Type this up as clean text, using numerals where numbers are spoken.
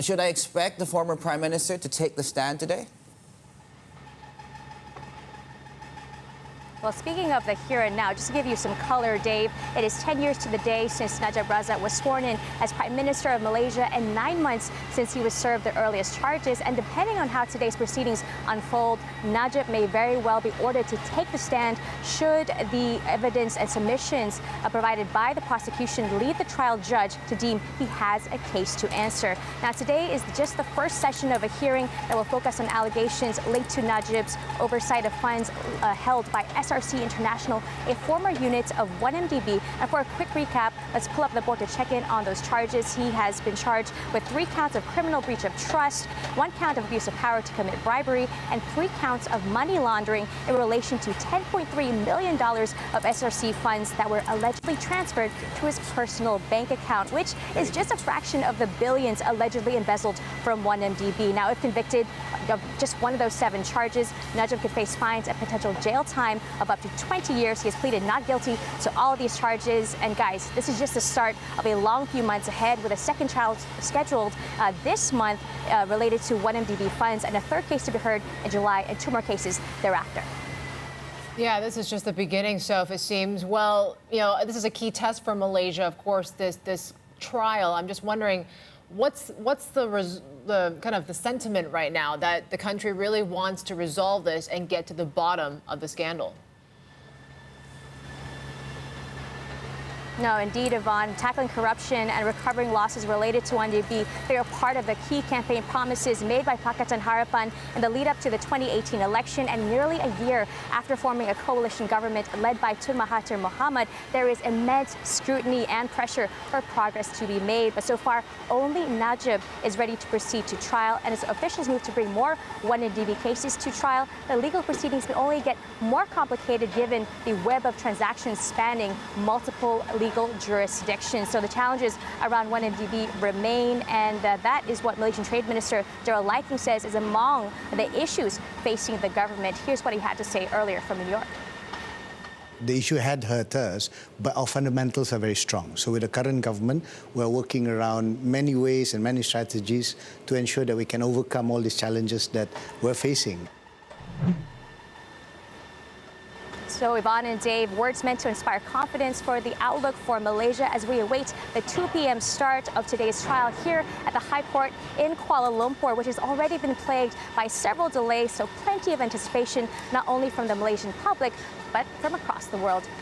Should I expect the former Prime Minister to take the stand today? Well, speaking of the here and now, just to give you some color, Dave, it is 10 years to the day since Najib Razak was sworn in as Prime Minister of Malaysia and 9 months since he was served the earliest charges. And depending on how today's proceedings unfold, Najib may very well be ordered to take the stand should the evidence and submissions provided by the prosecution lead the trial judge to deem he has a case to answer. Now, today is just the first session of a hearing that will focus on allegations linked to Najib's oversight of funds held by SRC International, a former unit of 1MDB. And for a quick recap, let's pull up the board to check in on those charges. He has been charged with 3 counts of criminal breach of trust, 1 count of abuse of power to commit bribery, and 3 counts of money laundering in relation to $10.3 million of SRC funds that were allegedly transferred to his personal bank account, which is just a fraction of the billions allegedly embezzled from 1MDB. Now, if convicted of just one of those 7 charges, Najib could face fines and potential jail time of up to 20 years. He has pleaded not guilty to all of these charges. And guys, this is just the start of a long few months ahead, with a second trial scheduled this month related to 1MDB funds, and a 3rd case to be heard in July, and 2 more cases thereafter. Yeah, this is just the beginning, Soph, it seems. Well, this is a key test for Malaysia, of course, this trial. I'm just wondering, what's the kind of the sentiment right now that the country really wants to resolve this and get to the bottom of the scandal? No, indeed, Yvonne. Tackling corruption and recovering losses related to 1MDB, they are part of the key campaign promises made by Pakatan Harapan in the lead up to the 2018 election. And nearly a year after forming a coalition government led by Tun Mahathir Mohamad, there is immense scrutiny and pressure for progress to be made. But so far, only Najib is ready to proceed to trial, and as officials move to bring more 1MDB cases to trial, the legal proceedings will only get more complicated given the web of transactions spanning multiple legal jurisdictions. So the challenges around 1MDB remain, and that is what Malaysian Trade Minister Daryl Liking says is among the issues facing the government. Here's what he had to say earlier from New York. The issue had hurt us, but our fundamentals are very strong. So with the current government, we're working around many ways and many strategies to ensure that we can overcome all these challenges that we're facing. So, Yvonne and Dave, words meant to inspire confidence for the outlook for Malaysia as we await the 2 p.m. start of today's trial here at the High Court in Kuala Lumpur, which has already been plagued by several delays. So plenty of anticipation, not only from the Malaysian public, but from across the world.